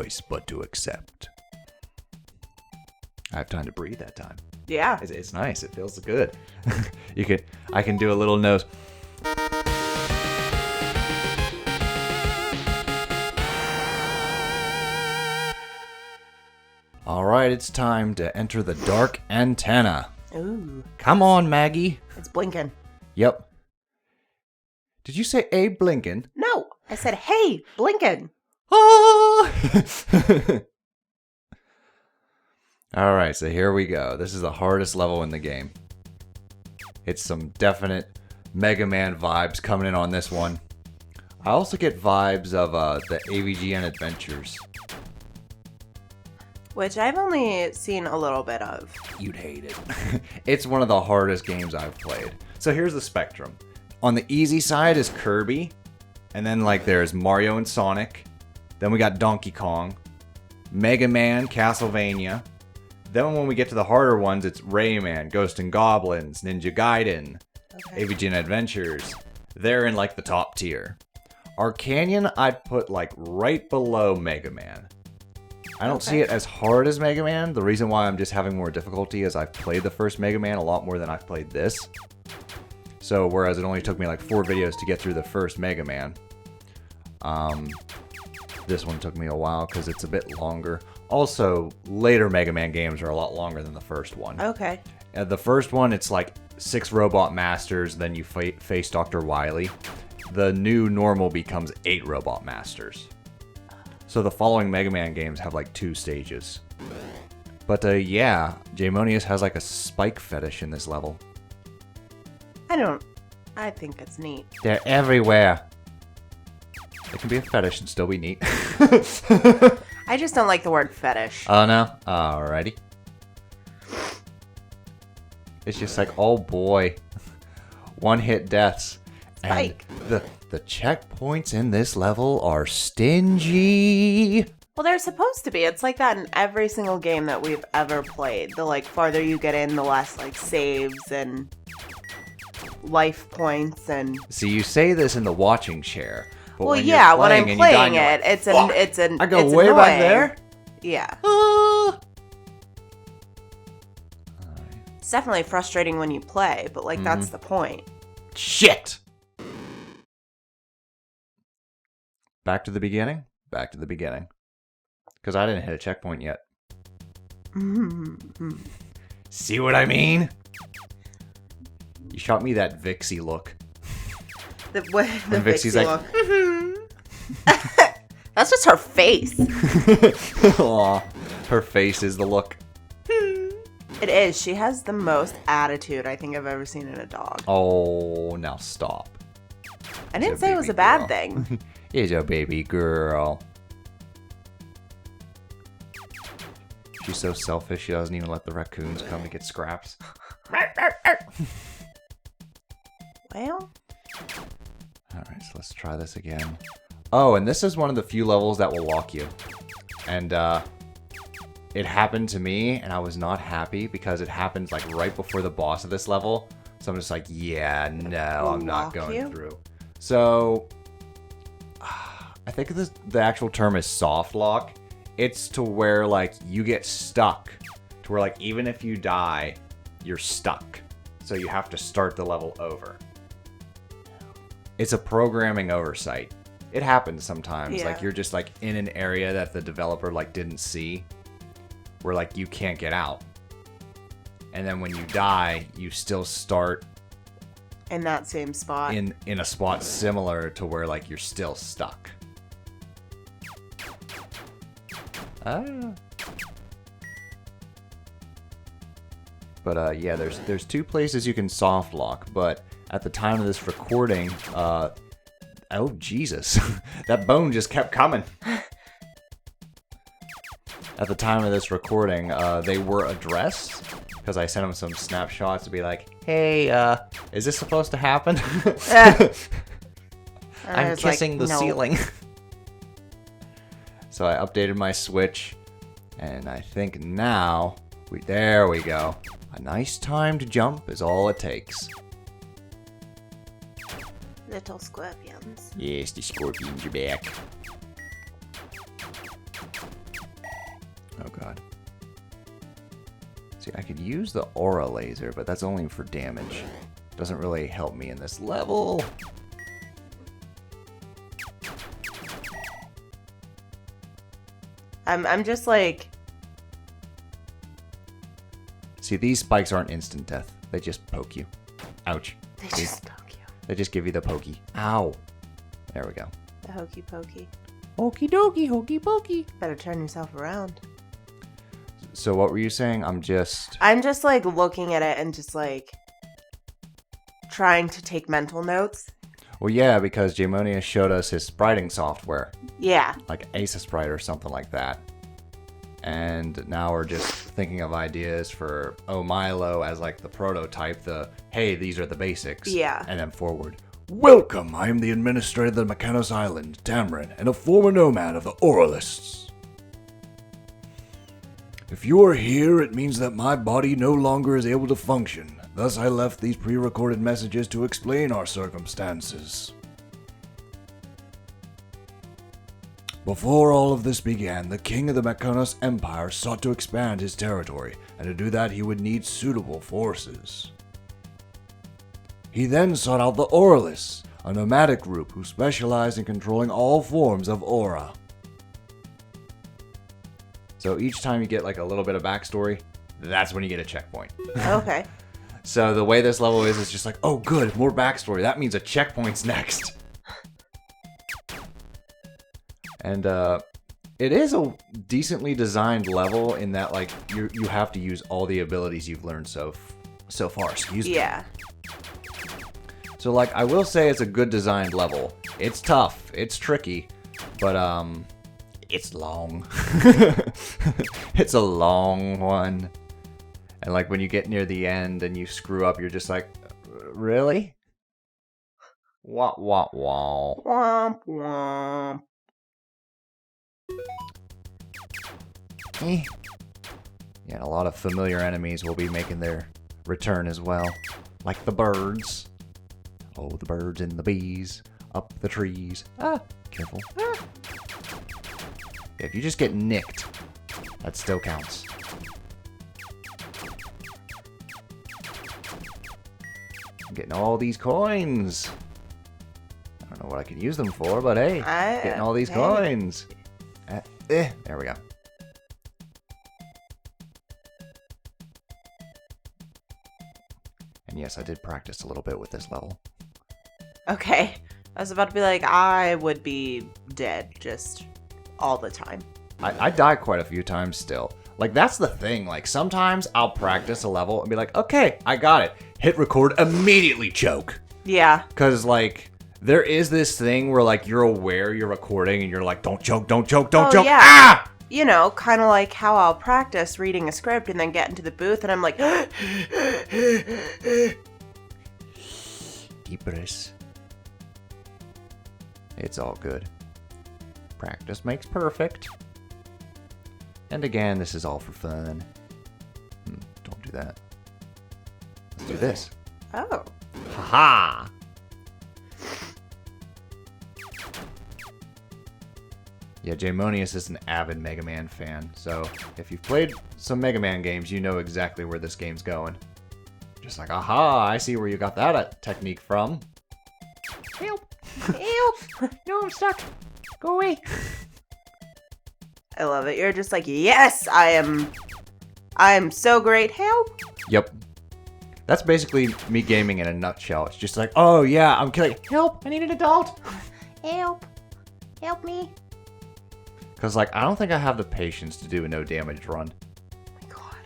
choice but to accept. I have time to breathe that time. Yeah. It's nice. It feels good. I can do a little nose. All right, it's time to enter the dark antenna. Ooh. Come on, Maggie. It's blinking. Yep. Did you say Abe Blinken? No, I said, hey, blinking. Ah! All right, so here we go. This is the hardest level in the game. It's some definite Mega Man vibes coming in on this one. I also get vibes of the AVGN Adventures. Which I've only seen a little bit of. You'd hate it. It's one of the hardest games I've played. So here's the spectrum. On the easy side is Kirby. And then like there's Mario and Sonic. Then we got Donkey Kong. Mega Man, Castlevania. Then when we get to the harder ones, it's Rayman, Ghost and Goblins, Ninja Gaiden, AVGN Adventures. They're in like the top tier. Arcanion I'd put like right below Mega Man. I don't see it as hard as Mega Man. The reason why I'm just having more difficulty is I've played the first Mega Man a lot more than I've played this. So whereas it only took me like 4 videos to get through the first Mega Man, this one took me a while because it's a bit longer. Also, later Mega Man games are a lot longer than the first one. Okay. The first one, it's like 6 Robot Masters, then you face Dr. Wily. The new normal becomes 8 Robot Masters. So the following Mega Man games have like 2 stages. But yeah, Jaymonius has like a spike fetish in this level. I think it's neat. They're everywhere. It can be a fetish and still be neat. I just don't like the word fetish. Oh no? Alrighty. It's just like, oh boy. One-hit deaths. Spike. And the checkpoints in this level are stingy. Well, they're supposed to be. It's like that in every single game that we've ever played. The like farther you get in, the less like saves and life points and. See, you say this in the watching chair. But Well, when yeah, you're when I'm and you playing die, it, you're like, it's an. I go it's way back annoying. there. Yeah. Ah. It's definitely frustrating when you play, but like that's the point. Shit. Back to the beginning? Back to the beginning. Because I didn't hit a checkpoint yet. See what I mean? You shot me that Vixie look. The Vixie's like, that's just her face. aw, her face is the look. It is. She has the most attitude I think I've ever seen in a dog. Oh, now stop. I didn't She's say it was baby a bad girl. thing. Is a baby girl. She's so selfish, she doesn't even let the raccoons come to get scraps. Well, Alright, so let's try this again. Oh, and this is one of the few levels that will lock you. And, it happened to me, and I was not happy because it happens, like, right before the boss of this level. So I'm just like, yeah, no, I'm not Lock going you? through. So, I think the actual term is soft lock. It's to where, like, you get stuck. To where, like, even if you die, you're stuck. So you have to start the level over. It's a programming oversight. It happens sometimes. Yeah. Like, you're just, like, in an area that the developer, like, didn't see. Where, like, you can't get out. And then when you die, you still start in that same spot. in a spot similar to where, like, you're still stuck. But yeah, there's 2 places you can soft lock, but at the time of this recording, oh Jesus, that bone just kept coming. At the time of this recording, they were addressed because I sent them some snapshots to be like, "Hey, is this supposed to happen?" I'm kissing the ceiling. So I updated my Switch, and I think now, there we go. A nice timed jump is all it takes. Little scorpions. Yes, the scorpions are back. See, I could use the aura laser, but that's only for damage. Doesn't really help me in this level. I'm just like... See, these spikes aren't instant death. They just poke you. Ouch. They See? just poke you. They just give you the pokey. Ow. There we go. The hokey pokey. Okie dokie, hokey pokey. Better turn yourself around. So what were you saying? I'm just like looking at it and just like trying to take mental notes. Well, yeah, because Jaymonius showed us his spriting software. Yeah. Like Ace Sprite or something like that. And now we're just thinking of ideas for Milo as like the prototype, hey, these are the basics. Yeah. And then forward. Welcome, I am the administrator of the Mechanos Island, Tamarin, and a former nomad of the Auralists. If you are here, it means that my body no longer is able to function. Thus I left these pre-recorded messages to explain our circumstances. Before all of this began, the king of the Mechanos Empire sought to expand his territory, and to do that he would need suitable forces. He then sought out the Auralists, a nomadic group who specialized in controlling all forms of aura. So each time you get like a little bit of backstory, that's when you get a checkpoint. Okay. So the way this level is, it's just like, oh good, more backstory. That means a checkpoint's next. And it is a decently designed level in that like you have to use all the abilities you've learned so far. Excuse me. Yeah. So like I will say it's a good designed level. It's tough, it's tricky, but it's long. It's a long one. And like when you get near the end and you screw up, you're just like, really? Wah wah wah. Womp womp. Yeah, and a lot of familiar enemies will be making their return as well. Like the birds. Oh, the birds and the bees. Up the trees. Ah, careful. Ah. If you just get nicked, that still counts. I'm getting all these coins. I don't know what I can use them for, but hey, getting all these coins. There we go. And yes, I did practice a little bit with this level. Okay. I was about to be like, I would be dead just all the time. I die quite a few times still. Like, that's the thing. Like, sometimes I'll practice a level and be like, okay, I got it. Hit record, immediately choke. Yeah. Because, like, there is this thing where, like, you're aware you're recording and you're like, don't choke, don't choke, don't choke. Yeah. Ah! You know, kind of like how I'll practice reading a script and then get into the booth and I'm like, deep breaths. It's all good. Practice makes perfect. And again, this is all for fun. Don't do that. Let's do this. oh. Haha! Yeah, Jaymonius is an avid Mega Man fan, so if you've played some Mega Man games, you know exactly where this game's going. Just like, aha, I see where you got that technique from. Help! Help! No, I'm stuck. Go away. I love it. You're just like, yes, I am so great. Help! Yep. That's basically me gaming in a nutshell. It's just like, oh yeah, I'm killing. Help! I need an adult. Help! Help me! Because like, I don't think I have the patience to do a no damage run. Oh my god.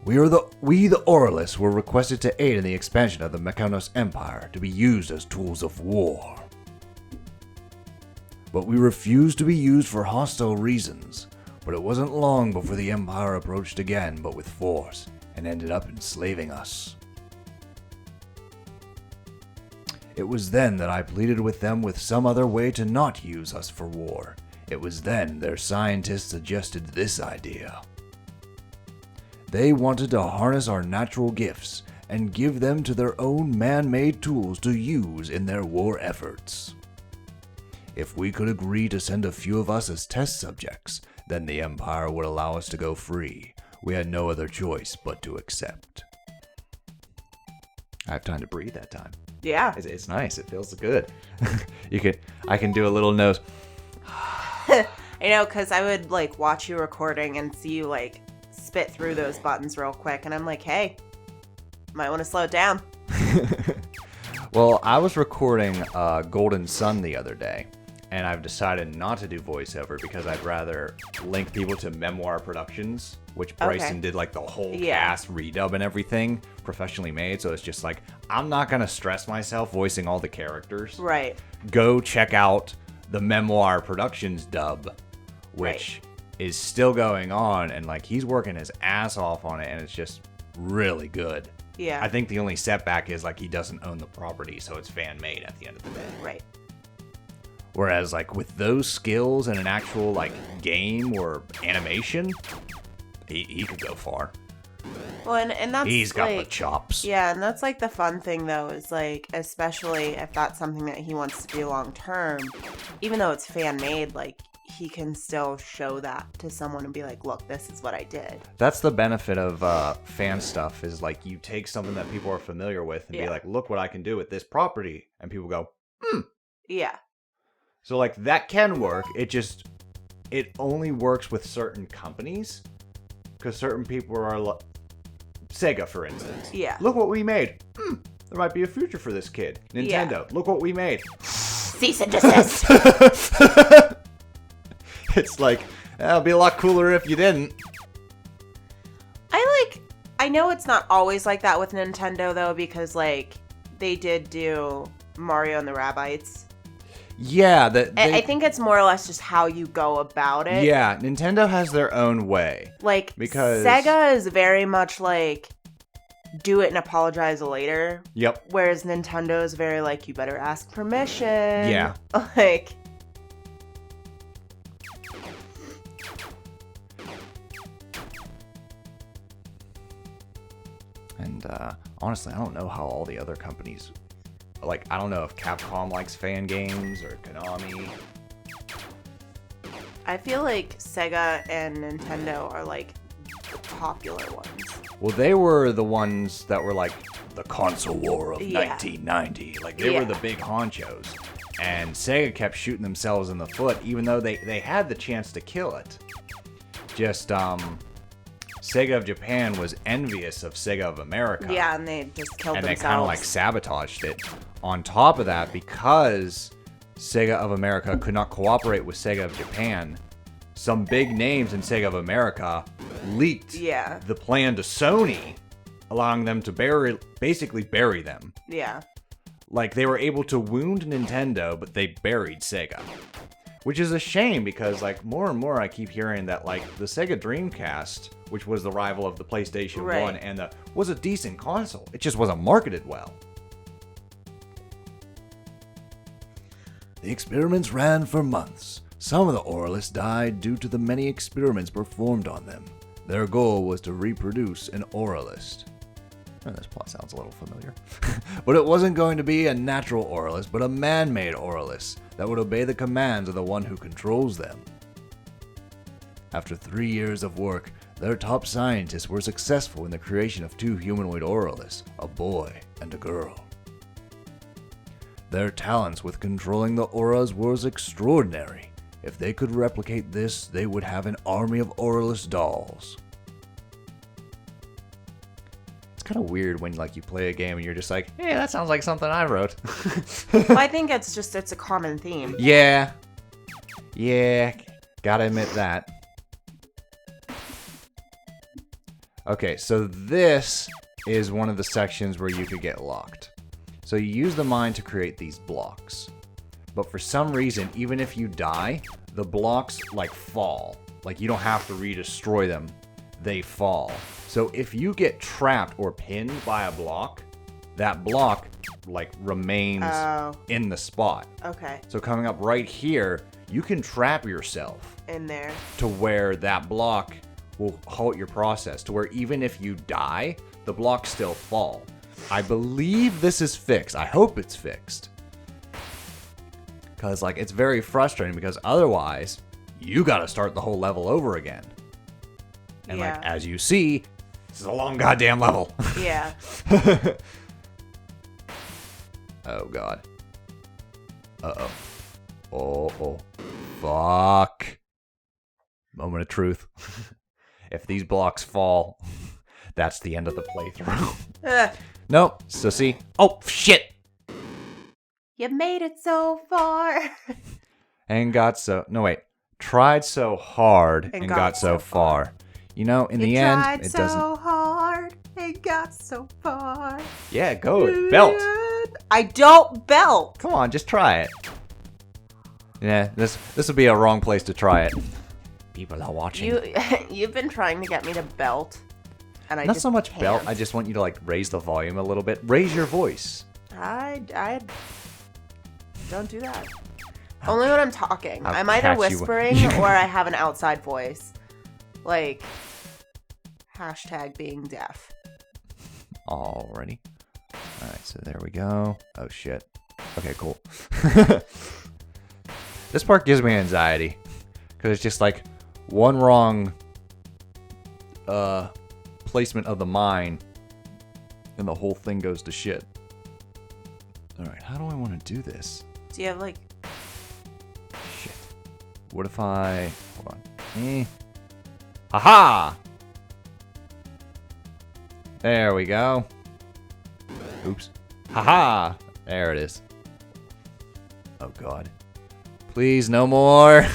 We the Auralists were requested to aid in the expansion of the Mechanos Empire to be used as tools of war. But we refused to be used for hostile reasons. But it wasn't long before the Empire approached again, but with force, and ended up enslaving us. It was then that I pleaded with them with some other way to not use us for war. It was then their scientists suggested this idea. They wanted to harness our natural gifts and give them to their own man-made tools to use in their war efforts. If we could agree to send a few of us as test subjects, then the Empire would allow us to go free, We had no other choice but to accept. I have time to breathe that time. Yeah. It's nice. It feels good. I can do a little nose. I know, because I would like watch you recording and see you like spit through those buttons real quick, and I'm like, hey, might want to slow it down. Well, I was recording Golden Sun the other day, and I've decided not to do voiceover because I'd rather link people to Memoir Productions, which Bryson did like the whole cast redub and everything, professionally made. So it's just like, I'm not going to stress myself voicing all the characters. Right. Go check out the Memoir Productions dub, which is still going on, and like he's working his ass off on it, and it's just really good. Yeah. I think the only setback is like he doesn't own the property, so it's fan made at the end of the day. Right. Whereas like with those skills and an actual like game or animation, he could go far. Well, and that's He's got like, the chops. Yeah, and that's like the fun thing though, is like, especially if that's something that he wants to do long term, even though it's fan made, like he can still show that to someone and be like, look, this is what I did. That's the benefit of fan stuff, is like you take something that people are familiar with and be like, look what I can do with this property, and people go, Yeah. So like that can work. It only works with certain companies, because certain people are Sega, for instance. Yeah. Look what we made. There might be a future for this kid. Nintendo. Look what we made. Cease and desist. It's like, it'd be a lot cooler if you didn't. I know it's not always like that with Nintendo though, because like they did do Mario and the Rabbites. Yeah, I think it's more or less just how you go about it. Yeah, Nintendo has their own way. Like, because Sega is very much like, do it and apologize later. Yep. Whereas Nintendo is very like, you better ask permission. Yeah. Like... And honestly, I don't know how all the other companies... Like, I don't know if Capcom likes fan games or Konami. I feel like Sega and Nintendo are like the popular ones. Well, they were the ones that were like the console war of 1990. Like, they were the big honchos. And Sega kept shooting themselves in the foot, even though they had the chance to kill it. Just, Sega of Japan was envious of Sega of America. Yeah, and they just killed themselves. And they kind of like sabotaged it. On top of that, because Sega of America could not cooperate with Sega of Japan, some big names in Sega of America leaked the plan to Sony, allowing them to basically bury them. Yeah. Like, they were able to wound Nintendo, but they buried Sega. Which is a shame, because like more and more I keep hearing that like the Sega Dreamcast, which was the rival of the PlayStation 1, and was a decent console. It just wasn't marketed well. The experiments ran for months. Some of the Auralists died due to the many experiments performed on them. Their goal was to reproduce an Auralist. Oh, this plot sounds a little familiar. But it wasn't going to be a natural Auralist, but a man-made Auralist that would obey the commands of the one who controls them. After 3 years of work, their top scientists were successful in the creation of 2 humanoid Auralists, a boy and a girl. Their talents with controlling the auras was extraordinary. If they could replicate this, they would have an army of Auralist dolls. It's kind of weird when like you play a game and you're just like, hey, that sounds like something I wrote. Well, I think it's a common theme. Yeah, gotta admit that. Okay, so this is one of the sections where you could get locked. So you use the mine to create these blocks. But for some reason, even if you die, the blocks like fall. Like you don't have to redestroy them. They fall. So if you get trapped or pinned by a block, that block like remains in the spot. Okay. So coming up right here, you can trap yourself in there to where that block will halt your process, to where even if you die, the blocks still fall. I believe this is fixed. I hope it's fixed. Because like it's very frustrating, because otherwise you gotta start the whole level over again. And Yeah. like, as you see, this is a long goddamn level. Yeah. Oh, God. Uh-oh. Oh. Fuck. Moment of truth. If these blocks fall, that's the end of the playthrough. Nope. So see? Oh, shit! You made it so far. And got so... No, wait. Tried so hard and got so far. You know, in the end, it doesn't... so hard and got so far. Yeah, go. Belt. I don't belt. Come on, just try it. Yeah, this would be a wrong place to try it. People are watching. You've been trying to get me to belt, and I Not just so much can't. belt. I just want you to like raise the volume a little bit. Raise your voice. I don't do that. Only when I'm talking. I'll I'm either catch you. whispering or I have an outside voice. Like, hashtag being deaf. Alrighty. Alright, so there we go. Oh shit. Okay, cool. This part gives me anxiety. Because it's just like one wrong placement of the mine and the whole thing goes to shit. Alright, how do I want to do this? Do you have like... Shit. What if I... Hold on. Haha! There we go. Oops. Haha! There it is. Oh god. Please, no more!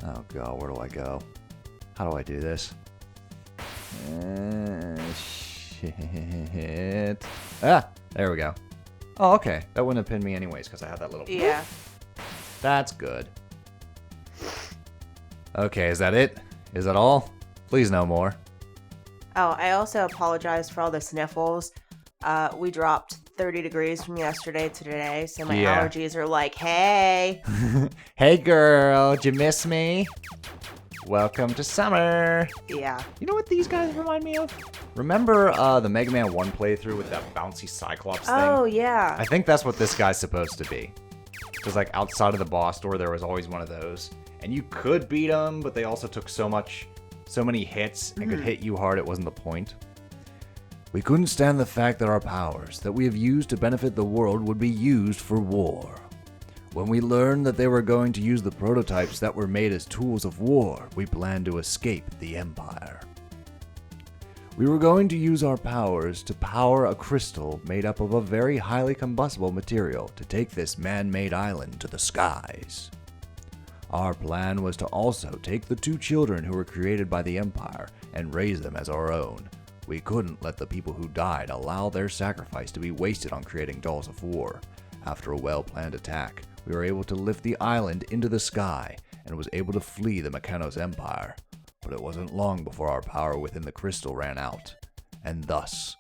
Oh god, where do I go? How do I do this? Shit. Ah! There we go. Oh, okay. That wouldn't have pinned me anyways, because I had that little... Yeah. That's good. Okay, is that it? Is that all? Please no more. Oh, I also apologize for all the sniffles. We dropped 30 degrees from yesterday to today, so my allergies are like, hey. Hey girl, did you miss me? Welcome to summer. Yeah. You know what these guys remind me of? Remember the Mega Man 1 playthrough with that bouncy Cyclops thing? Oh, yeah. I think that's what this guy's supposed to be. Because like outside of the boss door, there was always one of those. And you could beat them, but they also took so many hits and could hit you hard it wasn't the point. We couldn't stand the fact that our powers that we have used to benefit the world would be used for war. When we learned that they were going to use the prototypes that were made as tools of war, we planned to escape the Empire. We were going to use our powers to power a crystal made up of a very highly combustible material to take this man-made island to the skies. Our plan was to also take the two children who were created by the Empire and raise them as our own. We couldn't let the people who died allow their sacrifice to be wasted on creating dolls of war. After a well-planned attack, we were able to lift the island into the sky and was able to flee the Mechanos Empire. But it wasn't long before our power within the crystal ran out. And thus,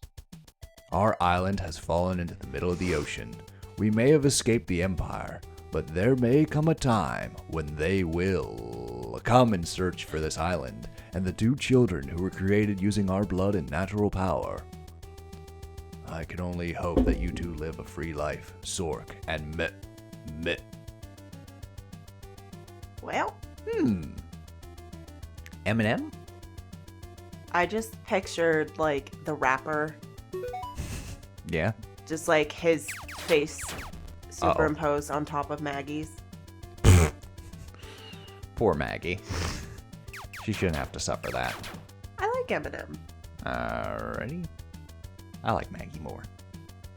our island has fallen into the middle of the ocean. We may have escaped the Empire, but there may come a time when they will come and search for this island and the two children who were created using our blood and natural power. I can only hope that you two live a free life, Sork and Mitt. Well, Eminem? I just pictured, like, the rapper. Yeah. Just, like, his face superimposed on top of Maggie's. Poor Maggie. She shouldn't have to suffer that. I like Eminem. Alrighty. I like Maggie more.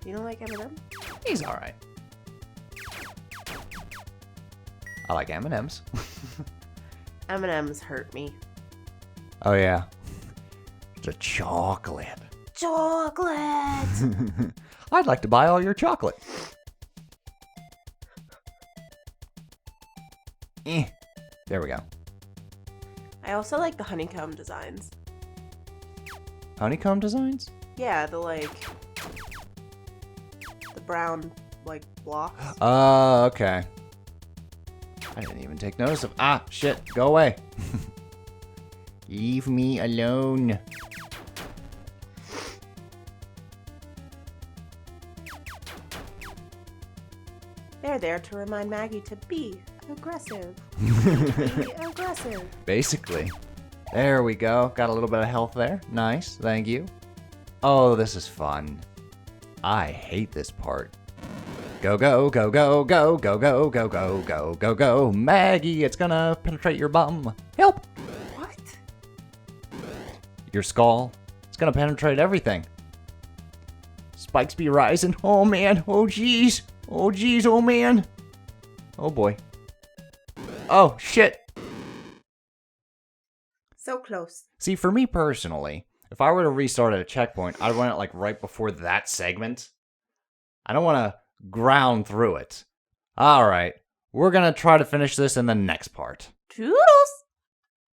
You don't like Eminem? He's alright. I like M&M's. M&M's hurt me. Oh yeah. The chocolate. Chocolate! I'd like to buy all your chocolate. There we go. I also like the honeycomb designs. Honeycomb designs? Yeah, the brown, like, blocks. Okay. I didn't even take notice of... Ah, shit. Go away. Leave me alone. They're there to remind Maggie to be aggressive. Be aggressive. Basically. There we go. Got a little bit of health there. Nice. Thank you. Oh, this is fun. I hate this part. Go, go, go, go, go, go, go, go, go, go, go, go. Maggie, it's gonna penetrate your bum. Help! What? Your skull. It's gonna penetrate everything. Spikes be rising. Oh, man. Oh, jeez. Oh, jeez. Oh, man. Oh, boy. Oh, shit. So close. See, for me personally, if I were to restart at a checkpoint, I'd want it like right before that segment. I don't want to ground through it. All right, we're going to try to finish this in the next part. Toodles!